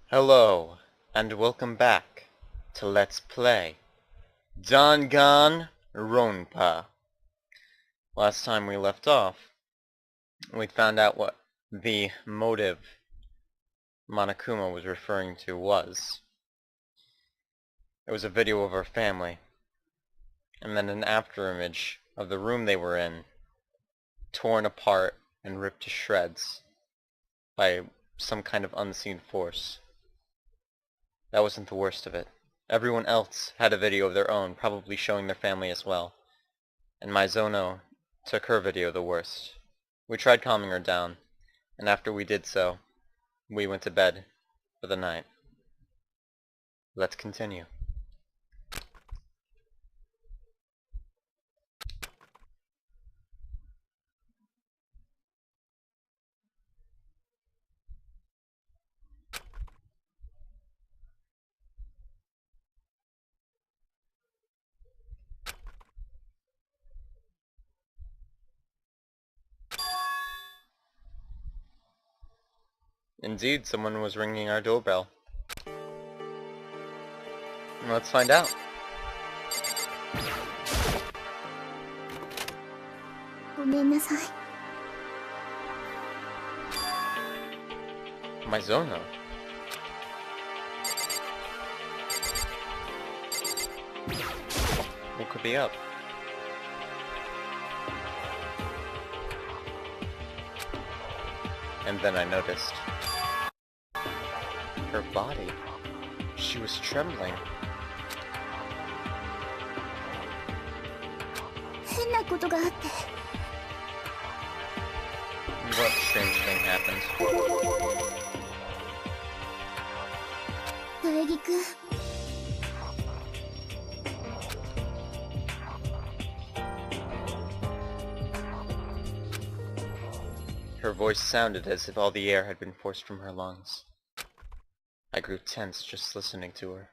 Hello, and welcome back to Let's Play Dangan Ronpa. Last time we left off, we found out what the motive Monokuma was referring to was. It was a video of our family, and then an after image of the room they were in, torn apart and ripped to shreds by some kind of unseen force. That wasn't the worst of it. Everyone else had a video of their own, probably showing their family as well. And Mizono took her video the worst. We tried calming her down, and after we did so, we went to bed for the night. Let's continue. Indeed, someone was ringing our doorbell. Let's find out. Mizono. What could be up? And then I noticed her body. She was trembling. What strange thing happened? Her voice sounded as if all the air had been forced from her lungs. I grew tense just listening to her.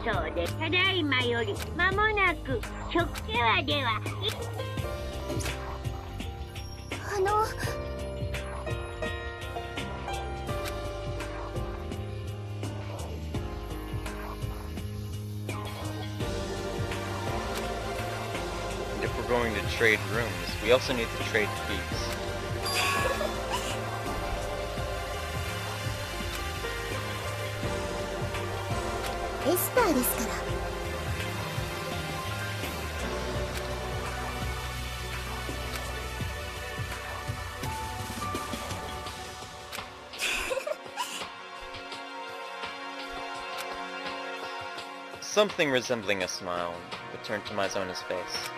そうで、ただいまより間もなく食ではでは。If we're going to trade rooms, we also need to trade keys. Something resembling a smile returned to Maizona's face.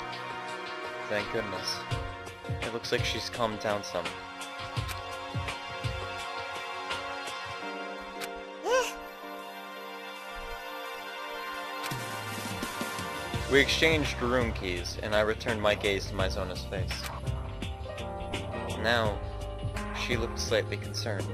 Thank goodness. It looks like she's calmed down some. We exchanged room keys, and I returned my gaze to Maizona's face. Now, she looked slightly concerned.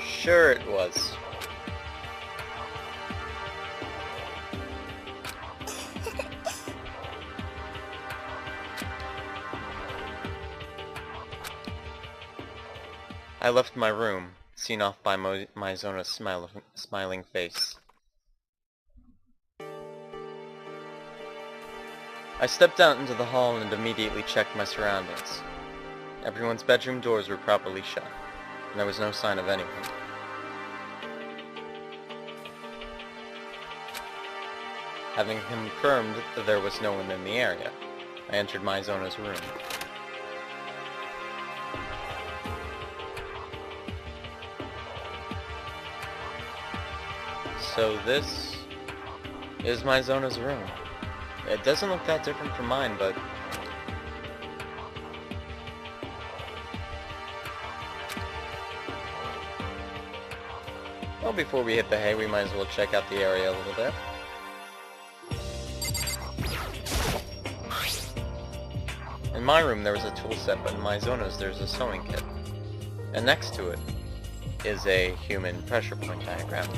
Sure it was. I left my room, seen off by Maizona's smiling face. I stepped out into the hall and immediately checked my surroundings. Everyone's bedroom doors were properly shut, and there was no sign of anyone. Having confirmed that there was no one in the area, I entered Maizona's room. So this is Maizona's room. It doesn't look that different from mine, but well, before we hit the hay, we might as well check out the area a little bit. In my room there was a tool set, but in Maizona's there's a sewing kit. And next to it is a human pressure point diagram.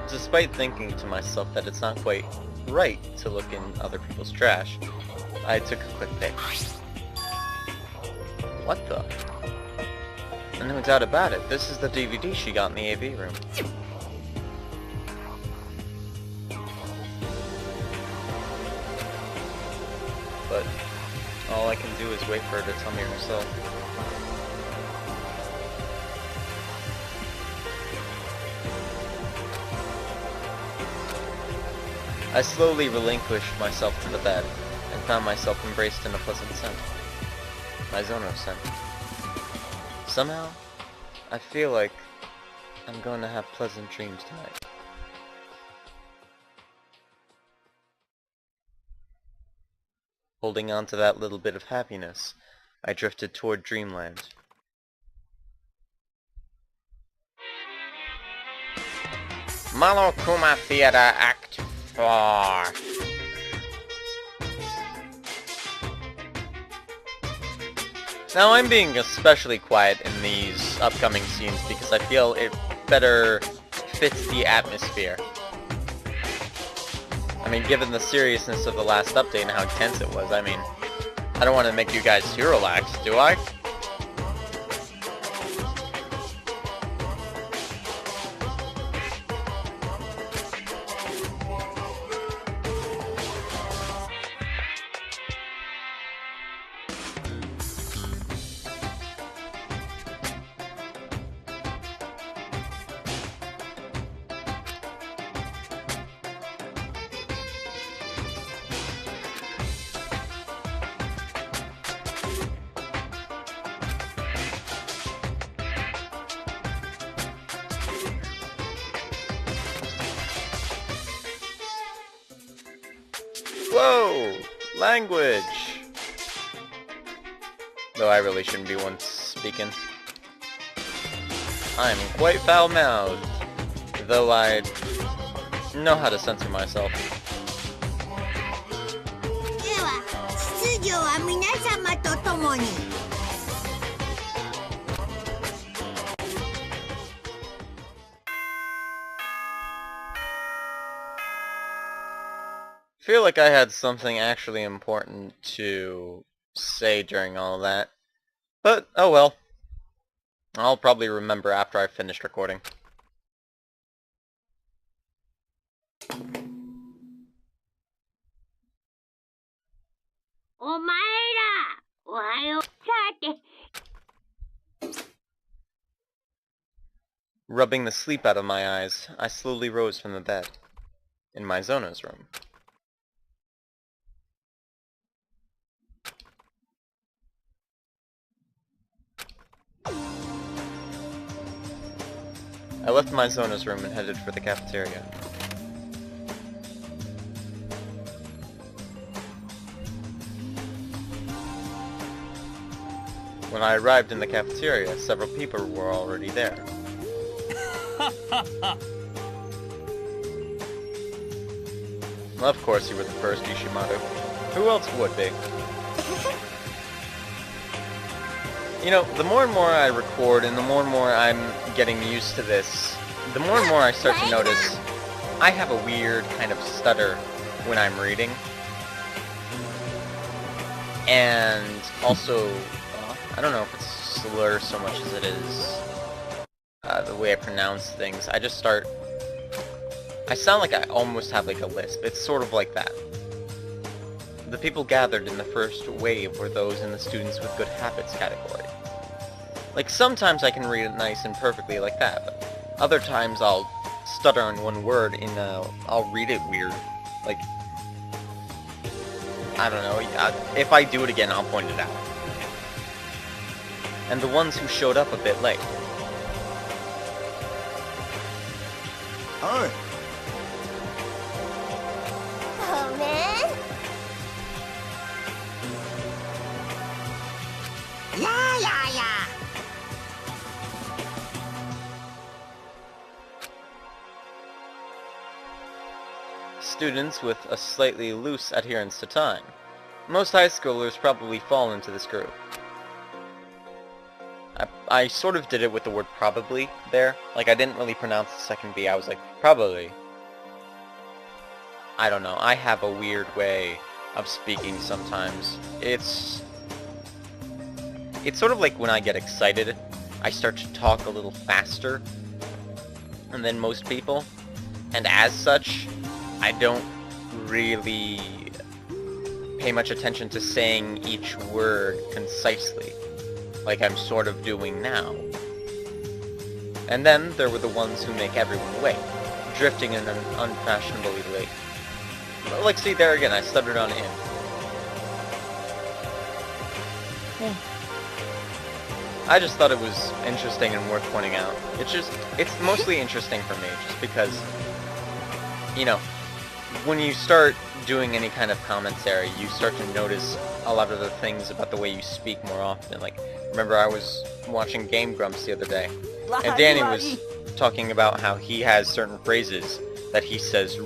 Despite thinking to myself that it's not quite right to look in other people's trash, I took a quick peek. What the? And no doubt about it, this is the DVD she got in the AV room. But all I can do is wait for her to tell me herself. I slowly relinquished myself to the bed, and found myself embraced in a pleasant scent. My Zono scent. Somehow, I feel like I'm going to have pleasant dreams tonight. Holding on to that little bit of happiness, I drifted toward dreamland. Malokuma Theater Act 4. Now I'm being especially quiet in these upcoming scenes because I feel it better fits the atmosphere. I mean, given the seriousness of the last update and how tense it was, I mean, I don't want to make you guys too relaxed, do I? Whoa! Language! Though I really shouldn't be one speaking. I'm quite foul-mouthed, though I know how to censor myself. I feel like I had something actually important to say during all of that. But, oh well. I'll probably remember after I've finished recording. Rubbing the sleep out of my eyes, I slowly rose from the bed. In my Zono's room. I left my Zono's room and headed for the cafeteria. When I arrived in the cafeteria, several people were already there. Well, of course you were the first, Ishimaru. Who else would be? You know, the more and more I record and the more and more I'm getting used to this, the more and more I start to notice I have a weird kind of stutter when I'm reading. And also, I don't know if it's slur so much as it is the way I pronounce things. I sound like I almost have like a lisp. It's sort of like that. The people gathered in the first wave were those in the students with good habits category. Like, sometimes I can read it nice and perfectly like that, but other times I'll stutter on one word and I'll read it weird. Like, I don't know, if I do it again I'll point it out. And the ones who showed up a bit late. Oh. Oh man. Yeah. Students with a slightly loose adherence to time. Most high schoolers probably fall into this group. I sort of did it with the word probably there. Like, I didn't really pronounce the second B. I was like, probably. I don't know. I have a weird way of speaking sometimes. It's sort of like when I get excited, I start to talk a little faster than most people. And as such, I don't really pay much attention to saying each word concisely, like I'm sort of doing now. And then there were the ones who make everyone wait, drifting in an unfashionably late. Like, see, there again, I stuttered on in. I just thought it was interesting and worth pointing out. It's mostly interesting for me, just because, you know, when you start doing any kind of commentary, you start to notice a lot of the things about the way you speak more often. Like, remember I was watching Game Grumps the other day, and Danny was talking about how he has certain phrases that he says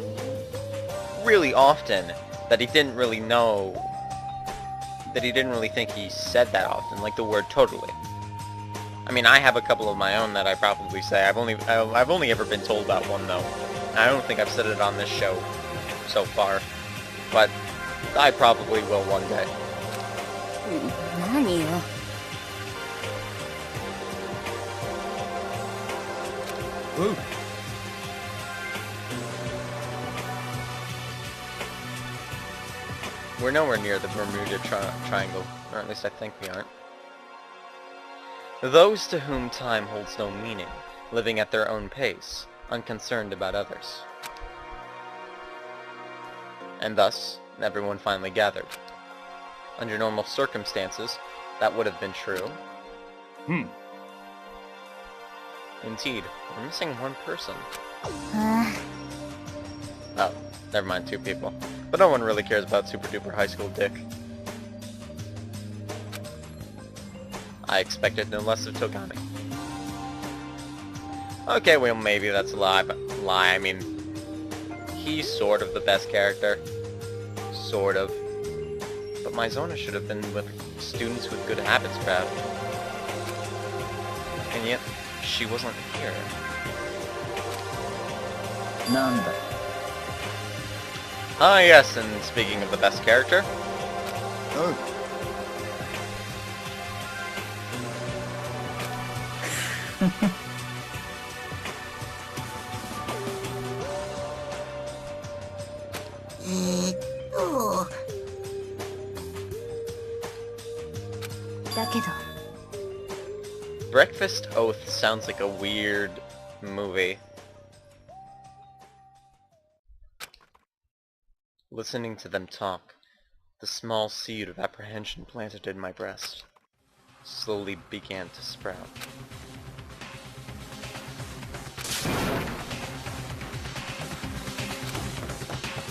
really often that he didn't really know, that he didn't really think he said that often, like the word totally. I mean, I have a couple of my own that I probably say. I've only ever been told about one though. I don't think I've said it on this show so far, but I probably will one day. Ooh. We're nowhere near the Bermuda Triangle, or at least I think we aren't. Those to whom time holds no meaning, living at their own pace, unconcerned about others. And thus, everyone finally gathered. Under normal circumstances, that would have been true. Indeed, we're missing one person. Oh, never mind, 2 people. But no one really cares about Super Duper High School Dick. I expected no less of Togami. Okay, well maybe that's a lie, but I mean, he's sort of the best character. Sort of. But Mizona should have been with students with good habits, perhaps. And yet, she wasn't here. Nanda. Ah yes, and speaking of the best character, Oh. Breakfast Oath sounds like a weird movie. Listening to them talk, the small seed of apprehension planted in my breast slowly began to sprout.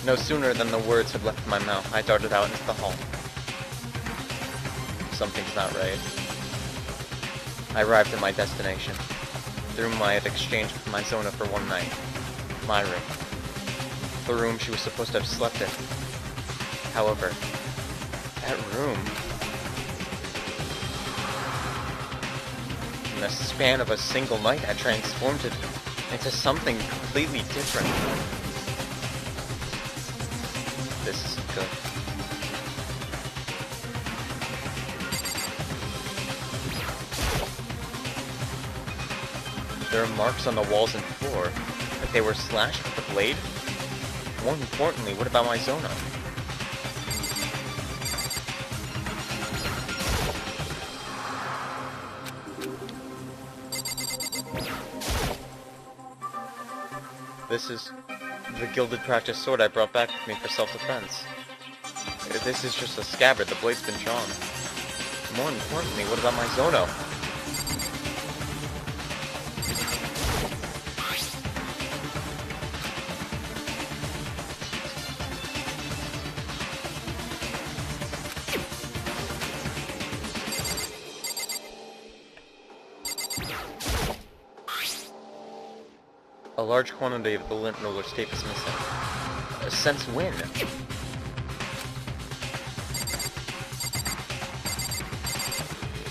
No sooner than the words had left my mouth, I darted out into the hall. Something's not right. I arrived at my destination, the room I had exchanged with Mizona for one night. My room. The room she was supposed to have slept in. However, that room... in the span of a single night had transformed it into something completely different. This isn't good. There are marks on the walls and floor, like they were slashed with a blade. More importantly, what about Mizona? This is the gilded practice sword I brought back with me for self-defense. This is just a scabbard, the blade's been drawn. More importantly, what about Mizona? A large quantity of the lint roller tape is missing. Since when?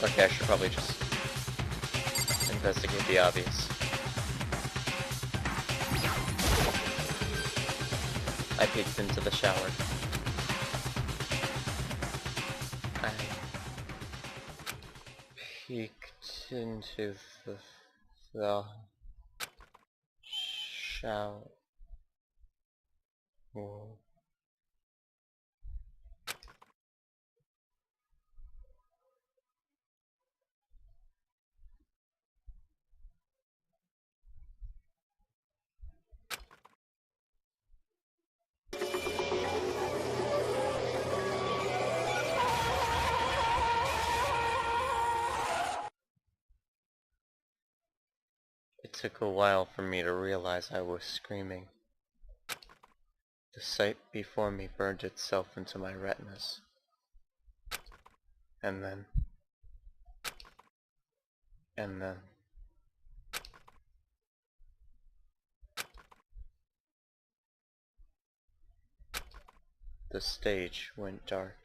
Okay, I should probably just investigate the obvious. I peeked into the shower. I peeked into the shower. Whoa. took a while for me to realize I was screaming. The sight before me burned itself into my retinas. And then... the stage went dark.